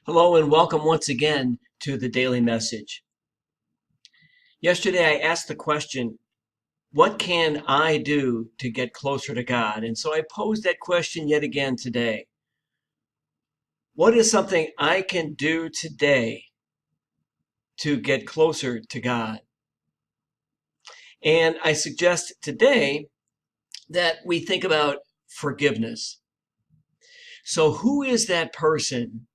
Hello and welcome once again to the Daily Message. Yesterday I asked the question, what can I do to get closer to God? And so I posed that question yet again today. What is something I can do today to get closer to God? And I suggest today that we think about forgiveness. So who is that person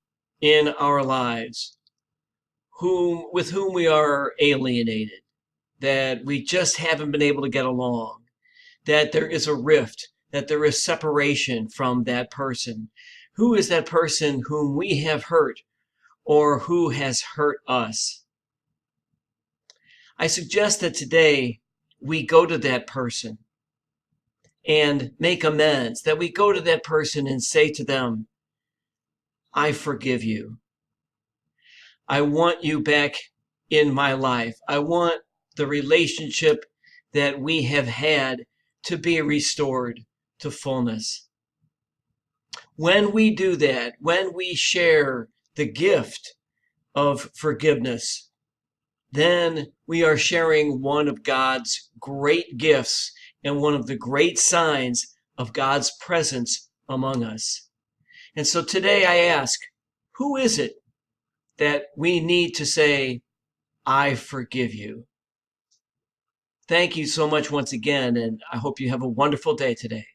in our lives with whom we are alienated? That we just haven't been able to get along, that there is a rift, that there is separation from that person. Who is that person whom we have hurt or who has hurt us? I suggest that today we go to that person and make amends, that we go to that person and say to them, I forgive you. I want you back in my life. I want the relationship that we have had to be restored to fullness. When we do that, when we share the gift of forgiveness, then we are sharing one of God's great gifts and one of the great signs of God's presence among us. And so today I ask, who is it that we need to say, I forgive you? Thank you so much once again, and I hope you have a wonderful day today.